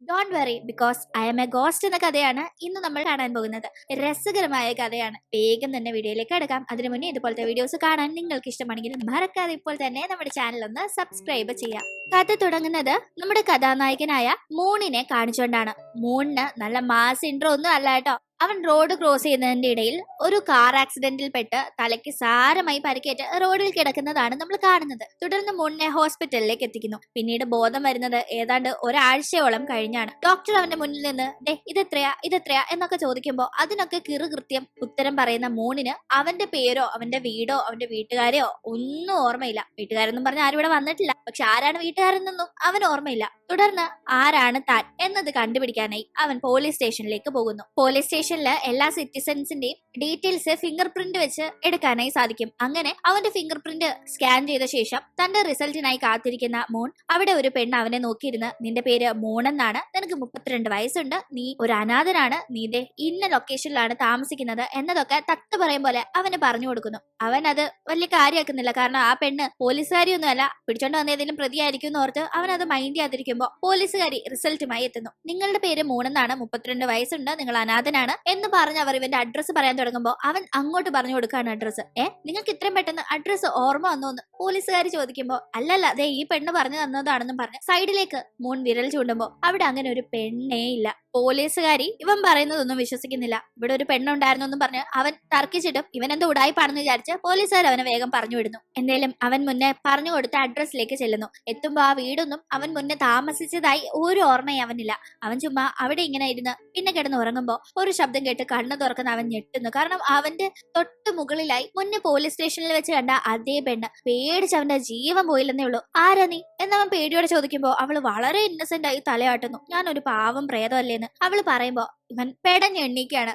Don't worry because I M A ghost എന്ന കഥയാണ് ഇന്ന് നമ്മൾ കാണാൻ പോകുന്നത്. രസകരമായ കഥയാണ്. വേഗം തന്നെ വീഡിയോയിലേക്ക് എടുക്കാം. അതിനു മുന്നേ ഇതുപോലത്തെ വീഡിയോസ് കാണാൻ നിങ്ങൾക്ക് ഇഷ്ടമാണെങ്കിൽ മറക്കാതെ ഇപ്പോൾ തന്നെ നമ്മുടെ ചാനൽ ഒന്ന് സബ്സ്ക്രൈബ് ചെയ്യാം. കഥ തുടങ്ങുന്നത് നമ്മുടെ കഥാനായകനായ മൂണിനെ കാണിച്ചുകൊണ്ടാണ്. മൂണിന് നല്ല മാസ് ഇൻട്രോ ഒന്നും അല്ല കേട്ടോ. അവൻ റോഡ് ക്രോസ് ചെയ്യുന്നതിന്റെ ഇടയിൽ ഒരു കാർ ആക്സിഡന്റിൽ പെട്ട് തലയ്ക്ക് സാരമായി പരിക്കേറ്റ് റോഡിൽ കിടക്കുന്നതാണ് നമ്മൾ കാണുന്നത്. തുടർന്ന് മൂണിനെ ഹോസ്പിറ്റലിലേക്ക് എത്തിക്കുന്നു. പിന്നീട് ബോധം വരുന്നത് ഏതാണ്ട് ഒരാഴ്ചയോളം കഴിഞ്ഞാണ്. ഡോക്ടർ അവന്റെ മുന്നിൽ നിന്ന് ഇതെത്രയാ എന്നൊക്കെ ചോദിക്കുമ്പോൾ അതിനൊക്കെ കൃത്യം ഉത്തരം പറയുന്ന മൂണിന് അവന്റെ പേരോ അവന്റെ വീടോ അവന്റെ വീട്ടുകാരെയോ ഒന്നും ഓർമ്മയില്ല. വീട്ടുകാരെന്നും പറഞ്ഞ ആരും ഇവിടെ വന്നിട്ടില്ല. പക്ഷെ ആരാണ് വീട്ടുകാരെന്നൊന്നും അവൻ ഓർമ്മയില്ല. തുടർന്ന് ആരാണ് താൻ എന്നത് കണ്ടുപിടിക്കാനായി അവൻ പോലീസ് സ്റ്റേഷനിലേക്ക് പോകുന്നു. പോലീസ് സ്റ്റേഷനില് എല്ലാ സിറ്റിസൺസിന്റെയും ഡീറ്റെയിൽസ് ഫിംഗർ പ്രിന്റ് വെച്ച് എടുക്കാനായി സാധിക്കും. അങ്ങനെ അവന്റെ ഫിംഗർ പ്രിന്റ് സ്കാൻ ചെയ്ത ശേഷം തന്റെ റിസൾട്ടിനായി കാത്തിരിക്കുന്ന മൂൺ അവിടെ ഒരു പെണ്ണ് അവനെ നോക്കിയിരുന്ന് നിന്റെ പേര് മൂൺ എന്നാണ്, നിനക്ക് 32 വയസ്സുണ്ട്, നീ ഒരു അനാഥനാണ്, നീ ഇന്ന ലൊക്കേഷനിലാണ് താമസിക്കുന്നത് എന്നതൊക്കെ തത്ത് പറയും പോലെ അവന് പറഞ്ഞു കൊടുക്കുന്നു. അവൻ അത് വലിയ കാര്യമാക്കുന്നില്ല. കാരണം ആ പെണ്ണ് പോലീസുകാരിയൊന്നുമല്ല, പിടിച്ചോണ്ട് വന്ന ഏതെങ്കിലും പ്രതിയായിരിക്കും എന്ന് ഓർത്ത് അവൻ അത് മൈൻഡ് ചെയ്യാതിരിക്കുമ്പോൾ പോലീസുകാരി റിസൾട്ടുമായി എത്തുന്നു. നിങ്ങളുടെ പേര് മൂണെന്നാണ്, 32 വയസ്സുണ്ട്, നിങ്ങൾ അനാഥനാണ് എന്ന് പറഞ്ഞ് അവർ ഇവന്റെ അഡ്രസ്സ് പറയാൻ തുടങ്ങുമ്പോൾ അവൻ അങ്ങോട്ട് പറഞ്ഞു കൊടുക്കാണ് അഡ്രസ്സ്. നിങ്ങൾക്ക് ഇത്രയും പെട്ടെന്ന് അഡ്രസ്സ് ഓർമ്മ വന്നോന്ന് പോലീസുകാർ ചോദിക്കുമ്പോൾ അല്ലല്ല അതെ ഈ പെണ്ണ് പറഞ്ഞു തന്നതാണെന്നും പറഞ്ഞ് സൈഡിലേക്ക് മൂൺ വിരൽ ചൂണ്ടുമ്പോൾ അവിടെ അങ്ങനെ ഒരു പെണ്ണേ ഇല്ല. പോലീസുകാരി ഇവൻ പറയുന്നതൊന്നും വിശ്വസിക്കുന്നില്ല. ഇവിടെ ഒരു പെണ്ണുണ്ടായിരുന്നു എന്നും പറഞ്ഞ് അവൻ തർക്കിച്ചിട്ടും ഇവൻ എന്തോ ഉടായിപ്പാണെന്ന് വിചാരിച്ച് പോലീസുകാർ അവനെ വേഗം പറഞ്ഞു വിടുന്നു. എന്തായാലും അവൻ മുന്നേ പറഞ്ഞു കൊടുത്ത അഡ്രസ്സിലേക്ക് ചെല്ലുന്നു. എത്തുമ്പോ ആ വീടൊന്നും അവൻ മുന്നേ താമസിച്ചതായി ഒരു ഓർമ്മയും അവനില്ല. അവൻ ചുമ്മാ അവിടെ ഇങ്ങനെ ഇരുന്ന് പിന്നെ കിടന്ന് ഉറങ്ങുമ്പോ ഒരു ശബ്ദം കേട്ട് കണ്ണു തുറക്കുന്ന അവൻ ഞെട്ടുന്നു. കാരണം അവന്റെ തൊട്ട് മുകളിലായി മുന്നേ പോലീസ് സ്റ്റേഷനിൽ വെച്ച് കണ്ട അതേ പെണ്ണ്. പേടിച്ച് അവന്റെ ജീവൻ പോയില്ലെന്നേ ഉള്ളൂ. ആരാ നീ എന്നവൻ പേടിയോടെ ചോദിക്കുമ്പോ അവള് വളരെ ഇന്നസെന്റ് ആയി തലയാട്ടുന്നു. ഞാനൊരു പാവം പ്രേതമല്ലേ എന്ന് അവള് പറയുമ്പോ ഇവൻ പെടഞ്ഞെണ്ണീക്കാണ്.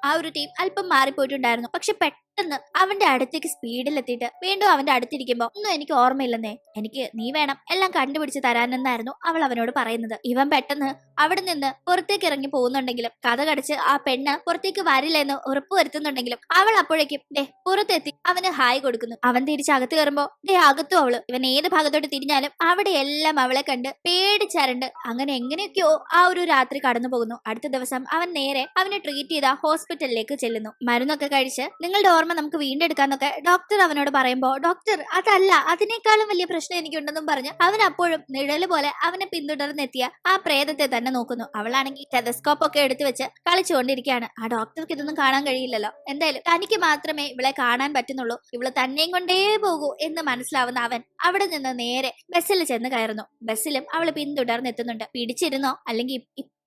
ആ ഒരു ടീം അല്പം മാറിപ്പോയിട്ടുണ്ടായിരുന്നു. പക്ഷെ പെട്ടെന്ന് അവന്റെ അടുത്തേക്ക് സ്പീഡിൽ എത്തിയിട്ട് വീണ്ടും അവന്റെ അടുത്തിരിക്കുമ്പോ ഒന്നും എനിക്ക് ഓർമ്മയില്ലെന്നേ, എനിക്ക് നീ വേണം എല്ലാം കണ്ടുപിടിച്ച് തരാനെന്നായിരുന്നു അവൾ അവനോട് പറയുന്നത്. ഇവൻ പെട്ടെന്ന് അവിടെ നിന്ന് പുറത്തേക്ക് ഇറങ്ങി പോകുന്നുണ്ടെങ്കിലും കഥ കടിച്ച് ആ പെണ്ണ് പുറത്തേക്ക് വരില്ലെന്ന് ഉറപ്പ് വരുത്തുന്നുണ്ടെങ്കിലും അവൾ അപ്പോഴേക്കും പുറത്തെത്തി അവന് ഹായ് കൊടുക്കുന്നു. അവൻ തിരിച്ചകത്ത് കയറുമ്പോ അകത്തും അവള്. ഇവൻ ഏത് ഭാഗത്തോട്ട് തിരിഞ്ഞാലും അവിടെ എല്ലാം അവളെ കണ്ട് പേടിച്ചരണ്ട് അങ്ങനെ എങ്ങനെയൊക്കെയോ ആ ഒരു രാത്രി കടന്നു പോകുന്നു. അടുത്ത ദിവസം അവൻ നേരെ അവനെ ട്രീറ്റ് ചെയ്ത ഹോസ്പിറ്റലിലേക്ക് ചെല്ലുന്നു. മരുന്നൊക്കെ കഴിച്ച് നിങ്ങളുടെ ഓർമ്മ നമുക്ക് വീണ്ടെടുക്കാന്നൊക്കെ ഡോക്ടർ അവനോട് പറയുമ്പോ ഡോക്ടർ അതല്ല, അതിനേക്കാളും വലിയ പ്രശ്നം എനിക്കുണ്ടെന്നും പറഞ്ഞ് അവൻ അപ്പോഴും നിഴല് പോലെ അവനെ പിന്തുടർന്നെത്തിയ ആ പ്രേതത്തെ തന്നെ നോക്കുന്നു. അവളാണെങ്കിൽ ടെലസ്കോപ്പ് ഒക്കെ എടുത്തു വെച്ച് കളിച്ചുകൊണ്ടിരിക്കുകയാണ്. ആ ഡോക്ടർക്ക് ഇതൊന്നും കാണാൻ കഴിയില്ലല്ലോ. എന്തായാലും തനിക്ക് മാത്രമേ ഇവളെ കാണാൻ പറ്റുന്നുള്ളൂ, ഇവള് തന്നെയും കൊണ്ടേ പോകൂ എന്ന് മനസ്സിലാവുന്ന അവൻ അവിടെ നിന്ന് നേരെ ബസ്സിൽ ചെന്ന് കയറുന്നു. ബസ്സിലും അവള് പിന്തുടർന്നെത്തുന്നുണ്ട്. പിടിച്ചിരുന്നോ അല്ലെങ്കിൽ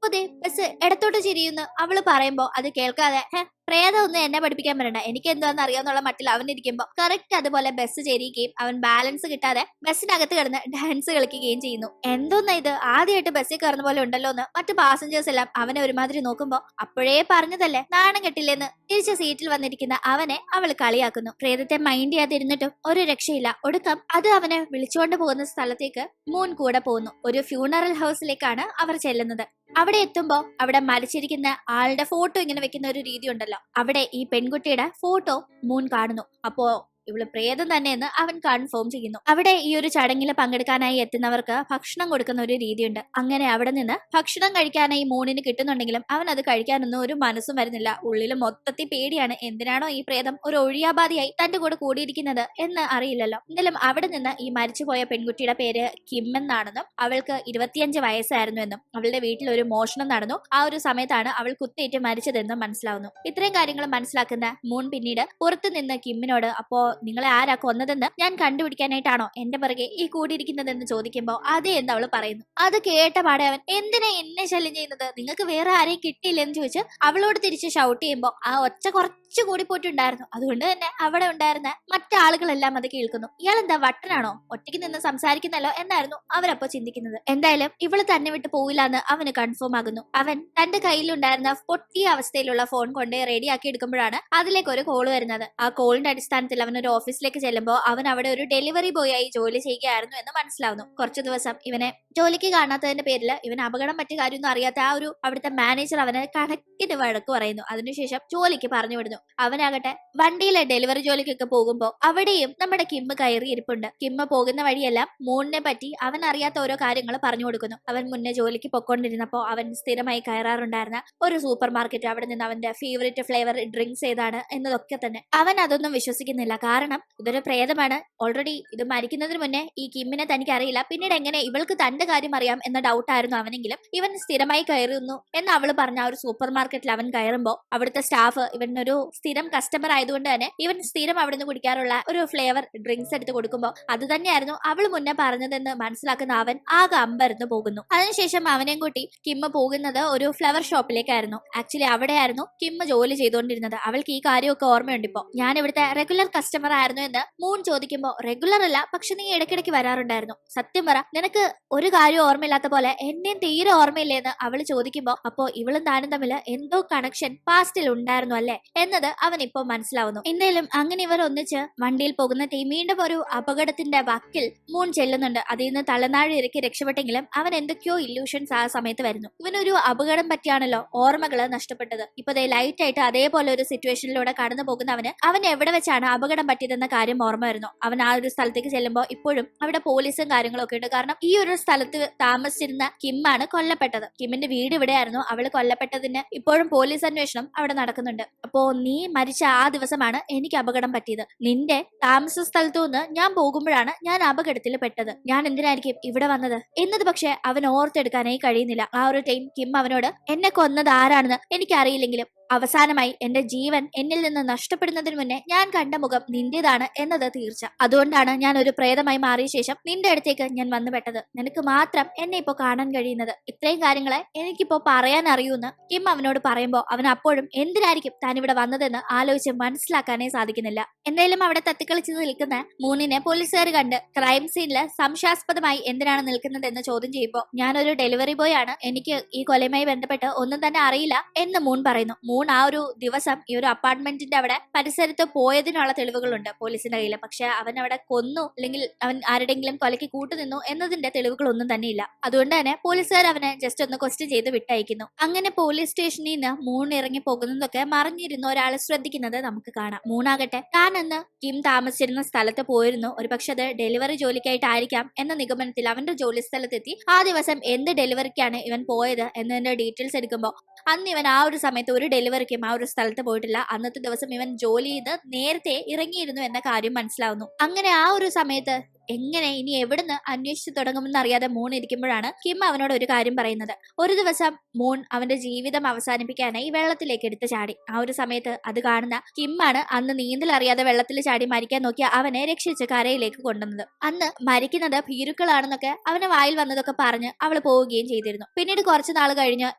അതെ ബസ് ഇടത്തോട്ട് ചിരിയുന്നു അവള് പറയുമ്പോ അത് കേൾക്കാതെ പ്രേതം ഒന്നും എന്നെ പഠിപ്പിക്കാൻ വരണ്ട, എനിക്ക് എന്താണെന്ന് അറിയാന്നുള്ള മട്ടിൽ അവൻ ഇരിക്കുമ്പോ കറക്റ്റ് അതുപോലെ ബസ് ചെരിയുകയും അവൻ ബാലൻസ് കിട്ടാതെ ബസ്സിനകത്ത് കിടന്ന് ഡാൻസ് കളിക്കുകയും ചെയ്യുന്നു. എന്തോന്നാ ഇത്, ആദ്യമായിട്ട് ബസ്സിൽ കയറുന്ന പോലെ ഉണ്ടല്ലോ എന്ന് മറ്റു പാസഞ്ചേഴ്സ് എല്ലാം അവനെ ഒരുമാതിരി നോക്കുമ്പോ അപ്പോഴേ പറഞ്ഞതല്ലേ നാണം കെട്ടില്ലെന്ന് തിരിച്ച സീറ്റിൽ വന്നിരിക്കുന്ന അവനെ അവൾ കളിയാക്കുന്നു. പ്രേതത്തെ മൈൻഡ് ചെയ്യാതിരുന്നിട്ടും ഒരു രക്ഷയില്ല. ഒടുക്കം അത് അവനെ വിളിച്ചുകൊണ്ട് പോകുന്ന സ്ഥലത്തേക്ക് മൂൺ കൂടെ പോകുന്നു. ഒരു ഫ്യൂണറൽ ഹൗസിലേക്കാണ് അവർ ചെല്ലുന്നത്. അവിടെ എത്തുമ്പോ അവിടെ മരിച്ചിരിക്കുന്ന ആളുടെ ഫോട്ടോ ഇങ്ങനെ വെക്കുന്ന ഒരു രീതി ഉണ്ടല്ലോ, അവിടെ ഈ പെൺകുട്ടിയുടെ ഫോട്ടോ മൂൺ കാണുന്നു. അപ്പോ ഇവള് പ്രേതം തന്നെയെന്ന് അവൻ കൺഫേം ചെയ്യുന്നു. അവിടെ ഈ ഒരു ചടങ്ങിൽ പങ്കെടുക്കാനായി എത്തുന്നവർക്ക് ഭക്ഷണം കൊടുക്കുന്ന ഒരു രീതിയുണ്ട്. അങ്ങനെ അവിടെ നിന്ന് ഭക്ഷണം കഴിക്കാനായി മൂണിന് കിട്ടുന്നുണ്ടെങ്കിലും അവൻ അത് കഴിക്കാനൊന്നും ഒരു മനസ്സും വരുന്നില്ല. ഉള്ളിൽ മൊത്തത്തിൽ പേടിയാണ്. എന്തിനാണോ ഈ പ്രേതം ഒരു ഒഴിയാബാധിയായി തന്റെ കൂടെ കൂടിയിരിക്കുന്നത് എന്ന് അറിയില്ലല്ലോ. എന്തായാലും അവിടെ നിന്ന് ഈ മരിച്ചുപോയ പെൺകുട്ടിയുടെ പേര് കിം എന്നാണെന്നും അവൾക്ക് 25 വയസ്സായിരുന്നു എന്നും അവളുടെ വീട്ടിൽ ഒരു മോഷണം നടന്നു, ആ ഒരു സമയത്താണ് അവൾ കുത്തേറ്റ് മരിച്ചതെന്നും മനസ്സിലാവുന്നു. ഇത്രയും കാര്യങ്ങൾ മനസ്സിലാക്കുന്ന മൂൺ പിന്നീട് പുറത്തു നിന്ന് കിമ്മിനോട് അപ്പോ നിങ്ങളെ ആരാ കൊന്നതെന്ന് ഞാൻ കണ്ടുപിടിക്കാനായിട്ടാണോ എന്റെ പിറകെ ഈ കൂടിയിരിക്കുന്നതെന്ന് ചോദിക്കുമ്പോ അതേ എന്ന് അവള് പറയുന്നു. അത് കേട്ട പാടെ അവൻ എന്തിനാ എന്നെ ശല്യം ചെയ്യുന്നത്, നിങ്ങൾക്ക് വേറെ ആരെയും കിട്ടിയില്ലെന്ന് ചോദിച്ച് അവളോട് തിരിച്ച് ഷൗട്ട് ചെയ്യുമ്പോ ആ ഒച്ച കുറച്ചു കൂടി പോയിട്ടുണ്ടായിരുന്നു. അതുകൊണ്ട് തന്നെ അവിടെ ഉണ്ടായിരുന്ന മറ്റാളുകളെല്ലാം അത് കേൾക്കുന്നു. ഇയാളെന്താ വട്ടനാണോ, ഒറ്റയ്ക്ക് നിന്ന് സംസാരിക്കുന്നല്ലോ എന്നായിരുന്നു അവരപ്പോ ചിന്തിക്കുന്നത്. എന്തായാലും ഇവള് തന്നെ വിട്ട് പോവില്ല എന്ന് അവന് കൺഫേം ആകുന്നു. അവൻ തന്റെ കയ്യിലുണ്ടായിരുന്ന പൊട്ടിയ അവസ്ഥയിലുള്ള ഫോൺ കൊണ്ട് റെഡിയാക്കി എടുക്കുമ്പോഴാണ് അതിലേക്ക് ഒരു കോള് വരുന്നത്. ആ കോളിന്റെ അടിസ്ഥാനത്തിൽ അവൻ ഒരു ഓഫീസിലേക്ക് ചെല്ലുമ്പോൾ അവൻ അവിടെ ഒരു ഡെലിവറി ബോയ് ആയി ജോലി ചെയ്യുകയായിരുന്നു എന്ന് മനസ്സിലാവുന്നു. കുറച്ചു ദിവസം ഇവനെ ജോലിക്ക് കാണാത്തതിന്റെ പേരിൽ ഇവൻ അപകടം പറ്റിയ കാര്യമൊന്നും അറിയാത്ത ആ ഒരു അവിടുത്തെ മാനേജർ അവനെ കണക്കിന് വഴക്ക് പറയുന്നു. അതിനുശേഷം ജോലിക്ക് പറഞ്ഞു വിടുന്നു. അവനാകട്ടെ വണ്ടിയിലെ ഡെലിവറി ജോലിക്കൊക്കെ പോകുമ്പോൾ അവിടെയും നമ്മുടെ കിമ്മ് കയറി ഇരിപ്പുണ്ട്. കിമ്മ് പോകുന്ന വഴിയെല്ലാം മൂണിനെ പറ്റി അവൻ അറിയാത്ത ഓരോ കാര്യങ്ങൾ പറഞ്ഞു കൊടുക്കുന്നു. അവൻ മുന്നേ ജോലിക്ക് പൊക്കോണ്ടിരുന്നപ്പോ അവൻ സ്ഥിരമായി കയറാറുണ്ടായിരുന്ന ഒരു സൂപ്പർ മാർക്കറ്റ്, അവിടെ നിന്ന് അവന്റെ ഫേവറേറ്റ് ഫ്ലേവർ ഡ്രിങ്ക്സ് ഏതാണ് എന്നതൊക്കെ തന്നെ. അവൻ അതൊന്നും വിശ്വസിക്കുന്നില്ല. കാരണം ഇതൊരു പ്രേതമാണ്. ഓൾറെഡി ഇത് മരിക്കുന്നതിന് മുന്നേ ഈ കിമ്മിനെ തനിക്ക് അറിയില്ല. പിന്നീട് എങ്ങനെ ഇവൾക്ക് തന്റെ കാര്യം അറിയാം എന്ന ഡൗട്ട് ആയിരുന്നു അവനെങ്കിലും ഇവൻ സ്ഥിരമായി കയറുന്നു എന്ന് അവള് പറഞ്ഞ ആ ഒരു സൂപ്പർ മാർക്കറ്റിൽ അവൻ കയറുമ്പോൾ അവിടുത്തെ സ്റ്റാഫ് ഇവനൊരു സ്ഥിരം കസ്റ്റമർ ആയതുകൊണ്ട് തന്നെ ഇവൻ സ്ഥിരം അവിടുന്ന് കുടിക്കാറുള്ള ഒരു ഫ്ലേവർ ഡ്രിങ്ക്സ് എടുത്ത് കൊടുക്കുമ്പോൾ അത് തന്നെയായിരുന്നു അവള് മുന്നേ പറഞ്ഞതെന്ന് മനസ്സിലാക്കുന്ന അവൻ ആകെ അമ്പരന്ന് പോകുന്നു. അതിനുശേഷം അവനെയും കൂട്ടി കിമ്മ പോകുന്നത് ഒരു ഫ്ലവർ ഷോപ്പിലേക്കായിരുന്നു. ആക്ച്വലി അവിടെയായിരുന്നു കിമ്മ ജോലി ചെയ്തുകൊണ്ടിരുന്നത്. അവൾക്ക് ഈ കാര്യമൊക്കെ ഓർമ്മയുണ്ട്. ഇപ്പോ ഞാൻ ഇവിടുത്തെ റെഗുലർ കസ്റ്റമർ ആയിരുന്നു എന്ന് മൂൺ ചോദിക്കുമ്പോൾ റെഗുലർ അല്ല, പക്ഷെ നീ ഇടയ്ക്കിടയ്ക്ക് വരാറുണ്ടായിരുന്നു. സത്യം പറ, നിനക്ക് ഒരു കാര്യം ഓർമ്മയില്ലാത്ത പോലെ എന്നെയും തീരെ ഓർമ്മയില്ലേ എന്ന് അവള് ചോദിക്കുമ്പോൾ അപ്പോ ഇവളും താനും തമ്മിൽ എന്തോ കണക്ഷൻ പാസ്റ്റിൽ ഉണ്ടായിരുന്നു അല്ലേ എന്നത് അവൻ ഇപ്പോ മനസ്സിലാവുന്നു. എന്തായാലും അങ്ങനെ ഇവർ ഒന്നിച്ച് വണ്ടിയിൽ പോകുന്ന ടീം വീണ്ടും ഒരു അപകടത്തിന്റെ വക്കിൽ മൂൺ ചെല്ലുന്നുണ്ട്. അതിൽ നിന്ന് തലനാഴി ഇറക്കി രക്ഷപ്പെട്ടെങ്കിലും അവൻ എന്തൊക്കെയോ ഇല്യൂഷൻസ് ആ സമയത്ത് വരുന്നു. ഇവനൊരു അപകടം പറ്റിയാണല്ലോ ഓർമ്മകള് നഷ്ടപ്പെട്ടത്. ഇപ്പൊ ലൈറ്റ് ആയിട്ട് അതേപോലെ ഒരു സിറ്റുവേഷനിലൂടെ കടന്നു പോകുന്നവന് അവൻ എവിടെ വെച്ചാണ് അപകടം പറ്റിയതെന്ന കാര്യം ഓർമ്മ വരുന്നു. അവൻ ആ ഒരു സ്ഥലത്തേക്ക് ചെല്ലുമ്പോൾ ഇപ്പോഴും അവിടെ പോലീസും കാര്യങ്ങളൊക്കെ ഉണ്ട്. കാരണം ഈ ഒരു സ്ഥലത്ത് താമസിച്ചിരുന്ന കിമ്മാണ് കൊല്ലപ്പെട്ടത്. കിമ്മിന്റെ വീട് ഇവിടെയായിരുന്നു. അവള് കൊല്ലപ്പെട്ടതിന് ഇപ്പോഴും പോലീസ് അന്വേഷണം അവിടെ നടക്കുന്നുണ്ട്. അപ്പോ നീ മരിച്ച ആ ദിവസമാണ് എനിക്ക് അപകടം പറ്റിയത്. നിന്റെ താമസ സ്ഥലത്തു നിന്ന് ഞാൻ പോകുമ്പോഴാണ് ഞാൻ അപകടത്തിൽ പെട്ടത്. ഞാൻ എന്തിനായിരിക്കും ഇവിടെ വന്നത് എന്നത് പക്ഷെ അവൻ ഓർത്തെടുക്കാനായി കഴിയുന്നില്ല. ആ ഒരു ടൈം കിം അവനോട് എന്നെ കൊന്നത് ആരാണെന്ന് എനിക്കറിയില്ലെങ്കിലും അവസാനമായി എന്റെ ജീവൻ എന്നിൽ നിന്ന് നഷ്ടപ്പെടുന്നതിന് മുന്നേ ഞാൻ കണ്ട മുഖം നിന്റേതാണ് എന്നത് തീർച്ച. അതുകൊണ്ടാണ് ഞാൻ ഒരു പ്രേതമായി മാറിയ ശേഷം നിന്റെ അടുത്തേക്ക് ഞാൻ വന്നു പെട്ടത്. നിനക്ക് മാത്രം എന്നെ ഇപ്പോ കാണാൻ കഴിയുന്നത്. ഇത്രയും കാര്യങ്ങളെ എനിക്കിപ്പോ പറയാൻ അറിയൂന്ന് കിം അവനോട് പറയുമ്പോൾ അവൻ അപ്പോഴും എന്തിനായിരിക്കും താൻ ഇവിടെ വന്നതെന്ന് ആലോചിച്ച് മനസ്സിലാക്കാനേ സാധിക്കുന്നില്ല. എന്തായാലും അവിടെ തത്തിക്കളിച്ച് നിൽക്കുന്ന മൂണിനെ പോലീസുകാർ കണ്ട് ക്രൈം സീനില് സംശയാസ്പദമായി എന്തിനാണ് നിൽക്കുന്നത് എന്ന് ചോദ്യം ചെയ്യുമ്പോൾ ഞാനൊരു ഡെലിവറി ബോയ് ആണ്, എനിക്ക് ഈ കൊലയുമായി ബന്ധപ്പെട്ട് ഒന്നും തന്നെ അറിയില്ല എന്ന് മൂൺ പറയുന്നു. മൂൺ ആ ഒരു ദിവസം ഈ ഒരു അപ്പാർട്ട്മെന്റിന്റെ അവിടെ പരിസരത്ത് പോയതിനുള്ള തെളിവുകളുണ്ട് പോലീസിന്റെ കയ്യിൽ. പക്ഷെ അവൻ അവിടെ കൊന്നു അല്ലെങ്കിൽ അവൻ ആരുടെങ്കിലും കൊലയ്ക്ക് കൂട്ടുനിന്നു എന്നതിന്റെ തെളിവുകളൊന്നും തന്നെ ഇല്ല. അതുകൊണ്ട് തന്നെ പോലീസുകാർ അവനെ ജസ്റ്റ് ഒന്ന് ക്വസ്റ്റ്യൻ ചെയ്ത് വിട്ടയക്കുന്നു. അങ്ങനെ പോലീസ് സ്റ്റേഷനിൽ നിന്ന് മൂൺ ഇറങ്ങി പോകുന്നതൊക്കെ മറിഞ്ഞിരുന്ന ഒരാളെ ശ്രദ്ധിക്കുന്നത് നമുക്ക് കാണാം. മൂണാകട്ടെ താൻ അന്ന് കിം താമസിച്ചിരുന്ന സ്ഥലത്ത് പോയിരുന്നു. ഒരു പക്ഷെ അത് ഡെലിവറി ജോലിക്കായിട്ടായിരിക്കാം എന്ന നിഗമനത്തിൽ അവന്റെ ജോലി സ്ഥലത്തെത്തി ആ ദിവസം എന്ത് ഡെലിവറിക്കാണ് ഇവൻ പോയത് എന്നതിന്റെ ഡീറ്റെയിൽസ് എടുക്കുമ്പോൾ അന്ന് ഇവൻ ആ ഒരു സമയത്ത് ഒരു ഡെലിവറിക്കും ആ ഒരു സ്ഥലത്ത് പോയിട്ടില്ല. അന്നത്തെ ദിവസം ഇവൻ ജോലി ചെയ്ത് നേരത്തെ ഇറങ്ങിയിരുന്നു എന്ന കാര്യം മനസ്സിലാവുന്നു. അങ്ങനെ ആ ഒരു സമയത്ത് എങ്ങനെ ഇനി എവിടുന്ന് അന്വേഷിച്ചു തുടങ്ങുമെന്ന് അറിയാതെ മൂൺ ഇരിക്കുമ്പോഴാണ് കിം അവനോട് ഒരു കാര്യം പറയുന്നത്. ഒരു ദിവസം മൂൺ അവന്റെ ജീവിതം അവസാനിപ്പിക്കാനായി വെള്ളത്തിലേക്ക് എടുത്ത് ചാടി. ആ ഒരു സമയത്ത് അത് കാണുന്ന കിമ്മാണ് അന്ന് നീന്തൽ അറിയാതെ വെള്ളത്തിൽ ചാടി മരിക്കാൻ നോക്കിയ അവനെ രക്ഷിച്ച് കരയിലേക്ക് കൊണ്ടുവന്നത്. അന്ന് മരിക്കുന്നത് ഭീരുക്കളാണെന്നൊക്കെ അവനെ വായിൽ വന്നതൊക്കെ പറഞ്ഞ് അവള് പോവുകയും ചെയ്തിരുന്നു. പിന്നീട് കുറച്ചു നാൾ കഴിഞ്ഞ്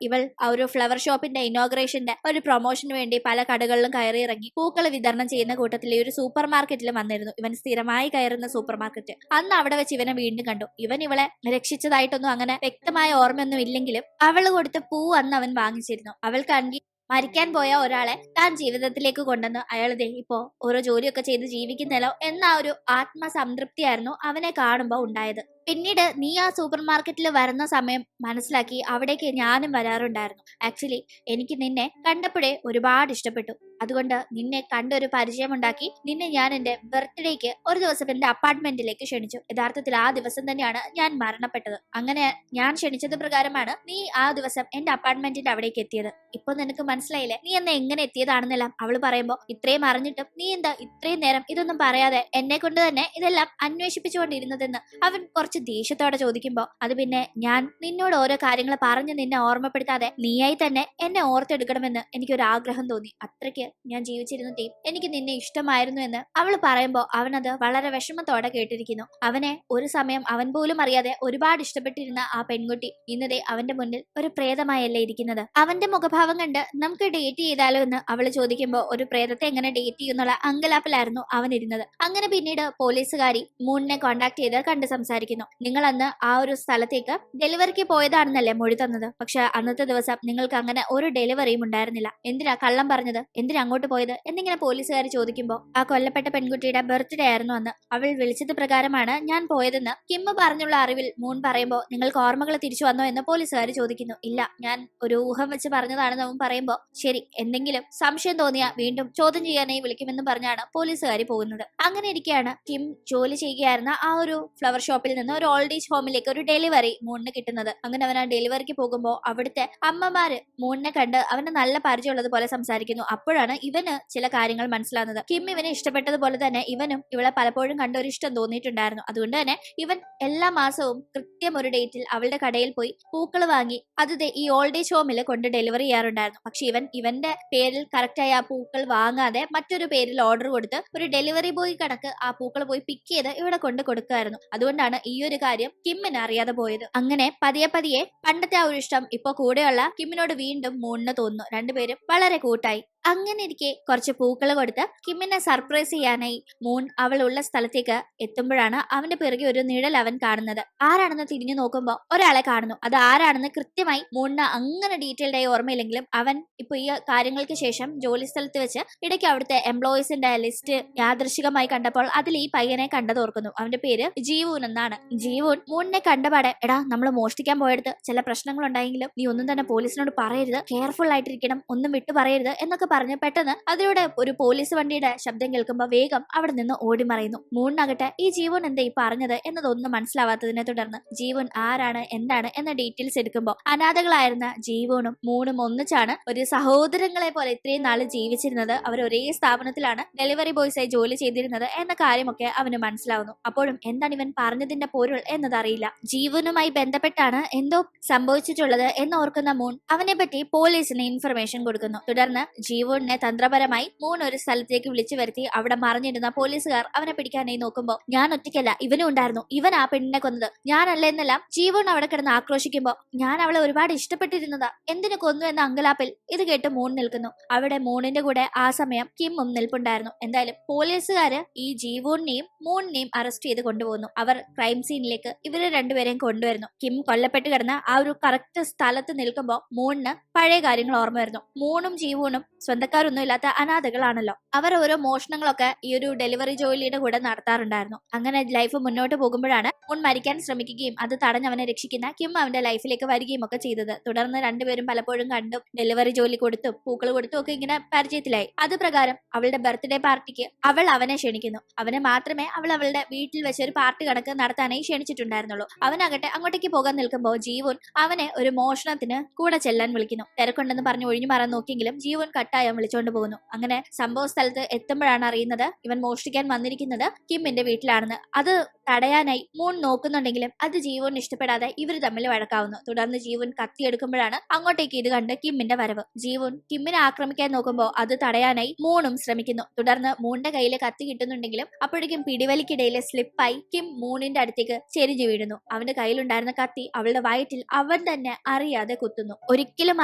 ഇവൾ ആ ഒരു ഫ്ലവർ ഷോപ്പിന്റെ ഇനോഗ്രേഷന്റെ ഒരു പ്രൊമോഷന് വേണ്ടി പല കടകളിലും കയറി ഇറങ്ങി പൂക്കൾ വിതരണം ചെയ്യുന്ന കൂട്ടത്തിൽ ഈ ഒരു സൂപ്പർ മാർക്കറ്റിലും വന്നിരുന്നു. ഇവൻ സ്ഥിരമായി കയറുന്ന സൂപ്പർ മാർക്കറ്റ്. അന്ന് അവിടെ വെച്ച് ഇവനെ വീണ്ടും കണ്ടു. ഇവൻ ഇവളെ രക്ഷിച്ചതായിട്ടൊന്നും അങ്ങനെ വ്യക്തമായ ഓർമ്മയൊന്നും ഇല്ലെങ്കിലും അവള് കൊടുത്ത പൂ അന്ന് അവൻ വാങ്ങിച്ചിരുന്നു. അവൾക്കാണെങ്കിൽ മരിക്കാൻ പോയ ഒരാളെ താൻ ജീവിതത്തിലേക്ക് കൊണ്ടുവന്ന് അയാളതെ ഇപ്പോ ഓരോ ജോലിയൊക്കെ ചെയ്ത് ജീവിക്കുന്നല്ലോ എന്ന ഒരു ആത്മസംതൃപ്തിയായിരുന്നു അവനെ കാണുമ്പോൾ ഉണ്ടായത്. പിന്നീട് നീ ആ സൂപ്പർ മാർക്കറ്റിൽ വരുന്ന സമയം മനസ്സിലാക്കി അവിടേക്ക് ഞാനും വരാറുണ്ടായിരുന്നു. ആക്ച്വലി എനിക്ക് നിന്നെ കണ്ടപ്പോഴേ ഒരുപാട് ഇഷ്ടപ്പെട്ടു. അതുകൊണ്ട് നിന്നെ കണ്ടൊരു പരിചയം ഉണ്ടാക്കി നിന്നെ ഞാൻ എന്റെ ബർത്ത്ഡേക്ക് ഒരു ദിവസം എന്റെ അപ്പാർട്ട്മെന്റിലേക്ക് ക്ഷണിച്ചു. യഥാർത്ഥത്തിൽ ആ ദിവസം തന്നെയാണ് ഞാൻ മരണപ്പെട്ടത്. അങ്ങനെ ഞാൻ ക്ഷണിച്ചത് പ്രകാരമാണ് നീ ആ ദിവസം എന്റെ അപ്പാർട്ട്മെന്റിന്റെ അവിടേക്ക് എത്തിയത്. ഇപ്പൊ നിനക്ക് മനസ്സിലായില്ലേ നീ എന്നെ എങ്ങനെ എത്തിയതാണെന്നെല്ലാം അവള് പറയുമ്പോ ഇത്രയും അറിഞ്ഞിട്ടും നീ എന്താ ഇത്രയും നേരം ഇതൊന്നും പറയാതെ എന്നെ കൊണ്ട് തന്നെ ഇതെല്ലാം അന്വേഷിപ്പിച്ചുകൊണ്ടിരുന്നതെന്ന് അവൻ കുറച്ച് ദേഷ്യത്തോടെ ചോദിക്കുമ്പോ അത് പിന്നെ ഞാൻ നിന്നോട് ഓരോ കാര്യങ്ങൾ പറഞ്ഞ് നിന്നെ ഓർമ്മപ്പെടുത്താതെ നീയായി തന്നെ എന്നെ ഓർത്തെടുക്കണമെന്ന് എനിക്കൊരു ആഗ്രഹം തോന്നി. അത്രയ്ക്ക് ഞാൻ ജീവിച്ചിരുന്ന ടീം എനിക്ക് നിന്നെ ഇഷ്ടമായിരുന്നു എന്ന് അവള് പറയുമ്പോ അവനത് വളരെ വിഷമത്തോടെ കേട്ടിരിക്കുന്നു. അവനെ ഒരു സമയം അവൻ പോലും അറിയാതെ ഒരുപാട് ഇഷ്ടപ്പെട്ടിരുന്ന ആ പെൺകുട്ടി ഇന്നതേ അവന്റെ മുന്നിൽ ഒരു പ്രേതമായല്ലേ ഇരിക്കുന്നത്. അവന്റെ മുഖഭാവം കണ്ട് നമുക്ക് ഡേറ്റ് ചെയ്താലോ എന്ന് അവള് ചോദിക്കുമ്പോ ഒരു പ്രേതത്തെ എങ്ങനെ ഡേറ്റ് ചെയ്യുന്നുള്ള അങ്കലാപ്പിലായിരുന്നു അവൻ ഇരുന്നത്. അങ്ങനെ പിന്നീട് പോലീസുകാരി മൂണിനെ കോണ്ടാക്ട് ചെയ്ത് കണ്ട് സംസാരിക്കുന്നു. ചോദിക്കുന്നു. നിങ്ങൾ അന്ന് ആ ഒരു സ്ഥലത്തേക്ക് ഡെലിവറിക്ക് പോയതാണെന്നല്ലേ മൊഴി തന്നത്? പക്ഷെ അന്നത്തെ ദിവസം നിങ്ങൾക്ക് അങ്ങനെ ഒരു ഡെലിവറിയും ഉണ്ടായിരുന്നില്ല. എന്തിനാ കള്ളം പറഞ്ഞത്? എന്തിനാ അങ്ങോട്ട് പോയത് എന്നിങ്ങനെ പോലീസുകാർ ചോദിക്കുമ്പോൾ ആ കൊല്ലപ്പെട്ട പെൺകുട്ടിയുടെ ബർത്ത്ഡേ ആയിരുന്നു അന്ന്. അവൾ വിളിച്ചത് പ്രകാരമാണ് ഞാൻ പോയതെന്ന് കിം പറഞ്ഞുള്ള അറിവിൽ മൂൺ പറയുമ്പോൾ നിങ്ങൾക്ക് ഓർമ്മകൾ തിരിച്ചു വന്നോ എന്ന് പോലീസുകാർ ചോദിക്കുന്നു. ഇല്ല, ഞാൻ ഒരു ഊഹം വെച്ച് പറഞ്ഞതാണെന്ന് അവൻ പറയുമ്പോൾ ശരി, എന്തെങ്കിലും സംശയം തോന്നിയാ വീണ്ടും ചോദ്യം ചെയ്യാനായി വിളിക്കുമെന്ന് പറഞ്ഞാണ് പോലീസുകാർ പോകുന്നത്. അങ്ങനെ ഇരിക്കെയാണ് കിം ജോലി ചെയ്യുകയായിരുന്ന ആ ഒരു ഫ്ലവർ ഷോപ്പിൽ നിന്ന് ഒരു ഓൾഡ് ഏജ് ഹോമിലേക്ക് ഒരു ഡെലിവറി മൂണിന് കിട്ടുന്നത്. അങ്ങനെ അവൻ ആ ഡെലിവറിക്ക് പോകുമ്പോൾ അവിടുത്തെ അമ്മമാര് മൂണിനെ കണ്ട് അവന് നല്ല പരിചയമുള്ളത് പോലെ സംസാരിക്കുന്നു. അപ്പോഴാണ് ഇവന് ചില കാര്യങ്ങൾ മനസ്സിലാകുന്നത്. കിം ഇവനെ ഇഷ്ടപ്പെട്ടതുപോലെ തന്നെ ഇവനും ഇവളെ പലപ്പോഴും കണ്ട ഒരു ഇഷ്ടം തോന്നിയിട്ടുണ്ടായിരുന്നു. അതുകൊണ്ട് തന്നെ ഇവൻ എല്ലാ മാസവും കൃത്യം ഒരു ഡേറ്റിൽ അവളുടെ കടയിൽ പോയി പൂക്കൾ വാങ്ങി അത് ഈ ഓൾഡ് ഏജ് ഹോമിൽ കൊണ്ട് ഡെലിവറി ചെയ്യാറുണ്ടായിരുന്നു. പക്ഷെ ഇവന്റെ പേരിൽ കറക്റ്റായി ആ പൂക്കൾ വാങ്ങാതെ മറ്റൊരു പേരിൽ ഓർഡർ കൊടുത്ത് ഒരു ഡെലിവറി ബോയ് കണക്ക് ആ പൂക്കൾ പോയി പിക്ക് ചെയ്ത് ഇവിടെ കൊണ്ട് കൊടുക്കുമായിരുന്നു. അതുകൊണ്ടാണ് ഈ ഒരു കാര്യം കിമ്മിന് അറിയാതെ പോയത്. അങ്ങനെ പതിയെ പതിയെ പണ്ടത്തെ ആ ഒരു ഇഷ്ടം ഇപ്പൊ കൂടെയുള്ള കിമ്മിനോട് വീണ്ടും മൂണിന് തോന്നുന്നു. രണ്ടുപേരും വളരെ കൂട്ടായി. അങ്ങനെ ഇരിക്കെ കുറച്ച് പൂക്കൾ കൊടുത്ത് കിമ്മിനെ സർപ്രൈസ് ചെയ്യാനായി മൂൺ അവൾ ഉള്ള സ്ഥലത്തേക്ക് എത്തുമ്പോഴാണ് അവന്റെ പിറകെ ഒരു നിഴൽ അവൻ കാണുന്നത്. ആരാണെന്ന് തിരിഞ്ഞു നോക്കുമ്പോൾ ഒരാളെ കാണുന്നു. അത് ആരാണെന്ന് കൃത്യമായി മൂണിന് അങ്ങനെ ഡീറ്റെയിൽഡ് ആയി ഓർമ്മയില്ലെങ്കിലും അവൻ ഇപ്പൊ ഈ കാര്യങ്ങൾക്ക് ശേഷം ജോലി സ്ഥലത്ത് വെച്ച് ഇടയ്ക്ക് അവിടുത്തെ എംപ്ലോയീസിന്റെ ലിസ്റ്റ് യാദൃശികമായി കണ്ടപ്പോൾ അതിൽ ഈ പയ്യനെ കണ്ടത് ഓർക്കുന്നു. അവന്റെ പേര് ജീവൂൻ എന്നാണ്. ജീവൂൻ മൂണിനെ കണ്ടപാടെ എടാ, നമ്മൾ മോഷ്ടിക്കാൻ പോയെടുത്ത് ചില പ്രശ്നങ്ങൾ ഉണ്ടായെങ്കിലും നീ ഒന്നും തന്നെ പോലീസിനോട് പറയരുത്, കെയർഫുൾ ആയിട്ടിരിക്കണം, ഒന്നും വിട്ടു പറയരുത് എന്നൊക്കെ പറഞ്ഞ് പെട്ടെന്ന് അതിലൂടെ ഒരു പോലീസ് വണ്ടിയുടെ ശബ്ദം കേൾക്കുമ്പോൾ വേഗം അവിടെ നിന്ന് ഓടി മറയുന്നു. മൂണിനകട്ടെ ഈ ജീവൻ എന്താ ഈ പറഞ്ഞത് എന്നതൊന്നും മനസ്സിലാവാത്തതിനെ തുടർന്ന് ജീവൻ ആരാണ് എന്താണ് എന്ന ഡീറ്റെയിൽസ് എടുക്കുമ്പോൾ അനാഥകളായിരുന്ന ജീവനും മൂണും ഒന്നിച്ചാണ് ഒരു സഹോദരങ്ങളെ പോലെ ഇത്രയും നാള് ജീവിച്ചിരുന്നത്. അവർ ഒരേ സ്ഥാപനത്തിലാണ് ഡെലിവറി ബോയ്സായി ജോലി ചെയ്തിരുന്നത് എന്ന കാര്യമൊക്കെ അവന് മനസ്സിലാവുന്നു. അപ്പോഴും എന്താണ് ഇവൻ പറഞ്ഞതിന്റെ പൊരുൾ എന്നതറിയില്ല. ജീവനുമായി ബന്ധപ്പെട്ടാണ് എന്തോ സംഭവിച്ചിട്ടുള്ളത് എന്നോർക്കുന്ന മൂൺ അവനെ പറ്റി പോലീസിന് ഇൻഫർമേഷൻ കൊടുക്കുന്നു. തുടർന്ന് ജീവനെ തന്ത്രപരമായി മൂൺ ഒരു സ്ഥലത്തേക്ക് വിളിച്ചു വരുത്തി അവിടെ മറിഞ്ഞിരുന്ന പോലീസുകാർ അവനെ പിടിക്കാനായി നോക്കുമ്പോൾ ഞാൻ ഒറ്റയ്ക്കല്ല, ഇവനും ഉണ്ടായിരുന്നു, ഇവൻ ആ പെണ്ണിനെ കൊന്നത്, ഞാനല്ല എന്നെല്ലാം ജീവൻ അവിടെ കിടന്ന് ആക്രോശിക്കുമ്പോൾ ഞാൻ അവളെ ഒരുപാട് ഇഷ്ടപ്പെട്ടിരുന്നതാ, എന്തിനു കൊന്നു എന്ന അങ്കലാപ്പിൽ ഇത് കേട്ട് മൂൺ നിൽക്കുന്നു. അവിടെ മൂണിന്റെ കൂടെ ആ സമയം കിമ്മും നിൽപ്പുണ്ടായിരുന്നു. എന്തായാലും പോലീസുകാര് ഈ ജീവനെയും മൂണിനെയും അറസ്റ്റ് ചെയ്ത് കൊണ്ടുപോകുന്നു. അവർ ക്രൈം സീനിലേക്ക് ഇവരെ രണ്ടുപേരെയും കൊണ്ടുവരുന്നു. കിം കൊല്ലപ്പെട്ട് കിടന്ന ആ ഒരു കറക്റ്റ് സ്ഥലത്ത് നിൽക്കുമ്പോൾ മൂണിന് പഴയ കാര്യങ്ങൾ ഓർമ്മ വരുന്നു. മൂണും ജീവനും സ്വന്തക്കാരൊന്നും ഇല്ലാത്ത അനാഥകളാണല്ലോ. അവർ ഓരോ മോഷണങ്ങളൊക്കെ ഈ ഒരു ഡെലിവറി ജോലിയുടെ കൂടെ നടത്താറുണ്ടായിരുന്നു. അങ്ങനെ ലൈഫ് മുന്നോട്ട് പോകുമ്പോഴാണ് മൂൺ മരിക്കാൻ ശ്രമിക്കുകയും അത് തടഞ്ഞ് അവനെ രക്ഷിക്കുന്ന കിം അവന്റെ ലൈഫിലേക്ക് വരികയും ഒക്കെ ചെയ്തത്. തുടർന്ന് രണ്ടുപേരും പലപ്പോഴും കണ്ടും ഡെലിവറി ജോലി കൊടുത്തും പൂക്കൾ കൊടുത്തും ഒക്കെ ഇങ്ങനെ പരിചയത്തിലായി. അത് പ്രകാരം അവളുടെ ബർത്ത്ഡേ പാർട്ടിക്ക് അവൾ അവനെ ക്ഷണിക്കുന്നു. അവനെ മാത്രമേ അവൾ അവളുടെ വീട്ടിൽ വെച്ച് ഒരു പാർട്ടി കണക്ക് നടത്താനായി ക്ഷണിച്ചിട്ടുണ്ടായിരുന്നുള്ളൂ. അവനാകട്ടെ അങ്ങോട്ടേക്ക് പോകാൻ നിൽക്കുമ്പോൾ ജീവൻ അവനെ ഒരു മോഷണത്തിന് കൂടെ ചെല്ലാൻ വിളിക്കുന്നു. തിരക്കുണ്ടെന്ന് പറഞ്ഞ് ഒഴിഞ്ഞു മാറാൻ നോക്കിയെങ്കിലും ജീവൻ കട്ടായം വിളിച്ചുകൊണ്ട് പോകുന്നു. അങ്ങനെ സംഭവ സ്ഥലത്ത് എത്തുമ്പോഴാണ് അറിയുന്നത് ഇവൻ മോഷ്ടിക്കാൻ വന്നിരിക്കുന്നത് കിമ്മിന്റെ വീട്ടിലാണെന്ന്. അത് തടയാനായി മൂൺ നോക്കുന്നുണ്ടെങ്കിലും അത് ജീവൻ ഇഷ്ടപ്പെടാതെ ഇവർ തമ്മിൽ വഴക്കാവുന്നു. തുടർന്ന് ജീവൻ കത്തിയെടുക്കുമ്പോഴാണ് അങ്ങോട്ടേക്ക് ഇത് കണ്ട് കിമ്മിന്റെ വരവ്. ജീവൻ കിമ്മിനെ ആക്രമിക്കാൻ നോക്കുമ്പോൾ അത് തടയാനായി മൂണും ശ്രമിക്കുന്നു. തുടർന്ന് മൂണിന്റെ കയ്യിലെ കത്തി കിട്ടുന്നുണ്ടെങ്കിലും അപ്പോഴേക്കും പിടിവലിക്കിടയിലെ സ്ലിപ്പായി കിം മൂണിന്റെ അടുത്തേക്ക് ചെരിഞ്ഞു വീഴുന്നു. അവന്റെ കയ്യിലുണ്ടായിരുന്ന കത്തി അവളുടെ വയറ്റിൽ അവൻ തന്നെ അറിയാതെ കുത്തുന്നു. ഒരിക്കലും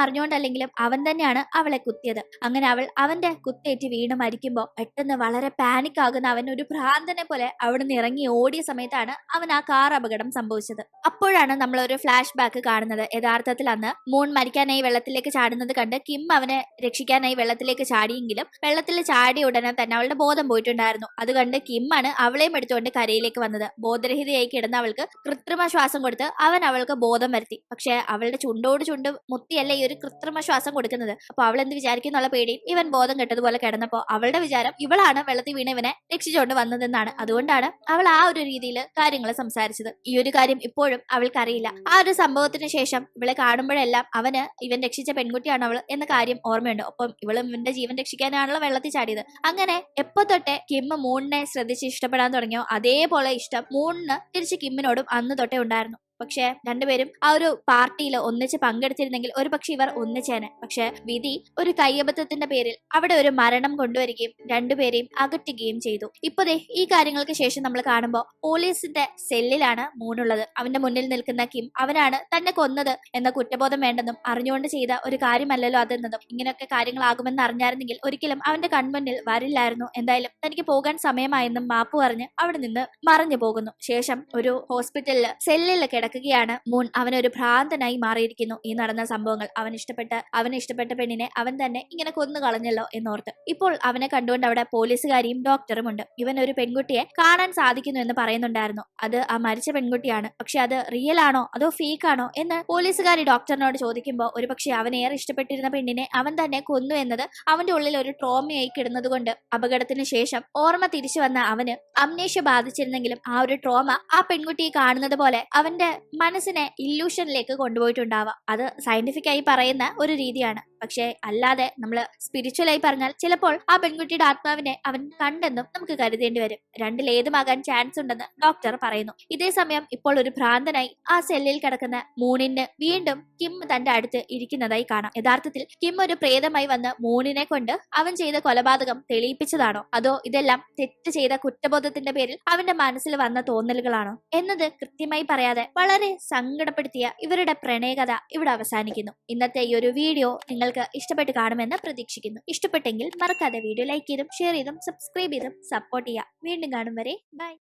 അറിഞ്ഞുകൊണ്ടല്ലെങ്കിലും അവൻ തന്നെയാണ് അവളെ കുത്തിയത്. അങ്ങനെ അവൾ അവന്റെ കുത്തേറ്റ് വീണ് മരിക്കുമ്പോൾ പെട്ടെന്ന് വളരെ പാനിക് ആകുന്ന അവൻ ഒരു ഭ്രാന്തനെ പോലെ അവിടുന്ന് ഇറങ്ങി ഓടിയ സമയത്താണ് അവൻ ആ കാർ അപകടം സംഭവിച്ചത്. അപ്പോഴാണ് നമ്മൾ ഒരു ഫ്ലാഷ് ബാക്ക് കാണുന്നത്. യഥാർത്ഥത്തിൽ അന്ന് മൂൺ മരിക്കാനായി വെള്ളത്തിലേക്ക് ചാടുന്നത് കണ്ട് കിം അവനെ രക്ഷിക്കാനായി വെള്ളത്തിലേക്ക് ചാടിയെങ്കിലും വെള്ളത്തിൽ ചാടിയ ഉടനെ തന്നെ അവളുടെ ബോധം പോയിട്ടുണ്ടായിരുന്നു. അത് കണ്ട് കിമ്മാണ് അവളെയും എടുത്തുകൊണ്ട് കരയിലേക്ക് വന്നത്. ബോധരഹിതയായി കിടന്ന അവൾക്ക് കൃത്രിമ ശ്വാസം കൊടുത്ത് അവൻ അവൾക്ക് ബോധം വരുത്തി. പക്ഷെ അവളുടെ ചുണ്ടോട് ചുണ്ട് മുത്തിയല്ല ഈ ഒരു കൃത്രിമ ശ്വാസം കൊടുക്കുന്നത്. അപ്പൊ അവൾ എന്ത് വിചാരിക്കുന്നുള്ള പേടിയിൽ ഇവൻ ബോധം കെട്ടതുപോലെ കിടന്നപ്പോ അവളുടെ വിചാരം ഇവളാണ് വെള്ളത്തിൽ വീണ് ഇവനെ രക്ഷിച്ചുകൊണ്ട് വന്നതെന്നാണ്. അതുകൊണ്ടാണ് അവൾ ആ ഒരു രീതിയിൽ കാര്യങ്ങൾ സംസാരിച്ചത്. ഈ ഒരു കാര്യം ഇപ്പോഴും അവൾക്കറിയില്ല. ആ ഒരു സംഭവത്തിന് ശേഷം ഇവളെ കാണുമ്പോഴെല്ലാം അവന് ഇവൻ രക്ഷിച്ച പെൺകുട്ടിയാണ് അവൾ എന്ന കാര്യം ഓർമ്മയുണ്ട്. ഒപ്പം ഇവളും ഇവന്റെ ജീവൻ രക്ഷിക്കാനാണല്ലോ വെള്ളത്തിൽ ചാടിയത്. അങ്ങനെ എപ്പോ തൊട്ടേ കിം മൂണിനെ ശ്രദ്ധിച്ച് ഇഷ്ടപ്പെടാൻ തുടങ്ങിയോ അതേപോലെ ഇഷ്ടം മൂണിന് തിരിച്ച് കിമ്മിനോടും അന്ന് തൊട്ടേ ഉണ്ടായിരുന്നു. പക്ഷെ രണ്ടുപേരും ആ ഒരു പാർട്ടിയിൽ ഒന്നിച്ച് പങ്കെടുത്തിരുന്നെങ്കിൽ ഒരു പക്ഷെ ഇവർ ഒന്നിച്ചേനെ. പക്ഷെ വിധി ഒരു കയ്യബദ്ധത്തിന്റെ പേരിൽ അവിടെ ഒരു മരണം കൊണ്ടുവരികയും രണ്ടുപേരെയും അകറ്റുകയും ചെയ്തു. ഇപ്പൊ ദേ ഈ കാര്യങ്ങൾക്ക് ശേഷം നമ്മൾ കാണുമ്പോൾ പോലീസിന്റെ സെല്ലിലാണ് മൂണുള്ളത്. അവന്റെ മുന്നിൽ നിൽക്കുന്ന കിം അവനാണ് തന്നെ കൊന്നത് എന്ന കുറ്റബോധം വേണ്ടെന്നും അറിഞ്ഞുകൊണ്ട് ചെയ്ത ഒരു കാര്യമല്ലല്ലോ അതെന്നതും ഇങ്ങനെയൊക്കെ കാര്യങ്ങളാകുമെന്ന് അറിഞ്ഞായിരുന്നെങ്കിൽ ഒരിക്കലും അവന്റെ കൺമുന്നിൽ വരില്ലായിരുന്നു. എന്തായാലും തനിക്ക് പോകാൻ സമയമായെന്നും മാപ്പ് പറഞ്ഞ് അവിടെ നിന്ന് മറഞ്ഞു പോകുന്നു. ശേഷം ഒരു ഹോസ്പിറ്റലിൽ സെല്ലിൽ കിടക്കുകയാണ് മൂൺ. അവനൊരു ഭ്രാന്തനായി മാറിയിരിക്കുന്നു. ഈ നടന്ന സംഭവങ്ങൾ അവന് ഇഷ്ടപ്പെട്ട പെണ്ണിനെ അവൻ തന്നെ ഇങ്ങനെ കൊന്നു കളഞ്ഞല്ലോ എന്നോർത്ത്. ഇപ്പോൾ അവനെ കണ്ടുകൊണ്ട് അവിടെ പോലീസുകാരിയും ഡോക്ടറും ഉണ്ട്. ഇവൻ ഒരു പെൺകുട്ടിയെ കാണാൻ സാധിക്കുന്നു എന്ന് പറയുന്നുണ്ടായിരുന്നു. അത് ആ മരിച്ച പെൺകുട്ടിയാണ്. പക്ഷെ അത് റിയൽ ആണോ അതോ ഫേക്ക് ആണോ എന്ന് പോലീസുകാരി ഡോക്ടറിനോട് ചോദിക്കുമ്പോൾ ഒരുപക്ഷെ അവൻ ഏറെ ഇഷ്ടപ്പെട്ടിരുന്ന പെണ്ണിനെ അവൻ തന്നെ കൊന്നു എന്നത് അവന്റെ ഉള്ളിൽ ഒരു ട്രോമയായി കിടന്നത് കൊണ്ട് അപകടത്തിന് ശേഷം ഓർമ്മ തിരിച്ചു വന്ന അവന് അമ്നേഷ്യ ബാധിച്ചിരുന്നെങ്കിലും ആ ഒരു ട്രോമ ആ പെൺകുട്ടിയെ കാണുന്നത് പോലെ അവന്റെ മനസ്സിനെ ഇല്യൂഷനിലേക്ക് കൊണ്ടുപോയിട്ടുണ്ടാവാം. അത് സയന്റിഫിക് ആയി പറയുന്ന ഒരു രീതിയാണ്. പക്ഷെ അല്ലാതെ നമ്മള് സ്പിരിച്വലായി പറഞ്ഞാൽ ചിലപ്പോൾ ആ പെൺകുട്ടിയുടെ ആത്മാവിനെ അവൻ കണ്ടെന്നും നമുക്ക് കരുതേണ്ടി വരും. രണ്ടിലേതുമാകാൻ ചാൻസ് ഉണ്ടെന്ന് ഡോക്ടർ പറയുന്നു. ഇതേ സമയം ഇപ്പോൾ ഒരു ഭ്രാന്തനായി ആ സെല്ലിൽ കിടക്കുന്ന മൂണിന് വീണ്ടും കിം തന്റെ അടുത്ത് ഇരിക്കുന്നതായി കാണാം. യഥാർത്ഥത്തിൽ കിം ഒരു പ്രേതമായി വന്ന് മൂണിനെ കൊണ്ട് അവൻ ചെയ്ത കൊലപാതകം തെളിയിപ്പിച്ചതാണോ അതോ ഇതെല്ലാം തെറ്റ് ചെയ്ത കുറ്റബോധത്തിന്റെ പേരിൽ അവന്റെ മനസ്സിൽ വന്ന തോന്നലുകളാണോ എന്നത് കൃത്യമായി പറയാതെ വളരെ സങ്കടപ്പെടുത്തിയ ഇവരുടെ പ്രണയകഥ ഇവിടെ അവസാനിക്കുന്നു. ഇന്നത്തെ ഈ ഒരു വീഡിയോ നിങ്ങൾക്ക് ഇഷ്ടപ്പെട്ട് കാണുമെന്ന് പ്രതീക്ഷിക്കുന്നു. ഇഷ്ടപ്പെട്ടെങ്കിൽ മറക്കാതെ വീഡിയോ ലൈക്ക് ചെയ്തും ഷെയർ ചെയ്തും സബ്സ്ക്രൈബ് ചെയ്തും സപ്പോർട്ട് ചെയ്യുക. വീണ്ടും കാണും വരെ ബൈ.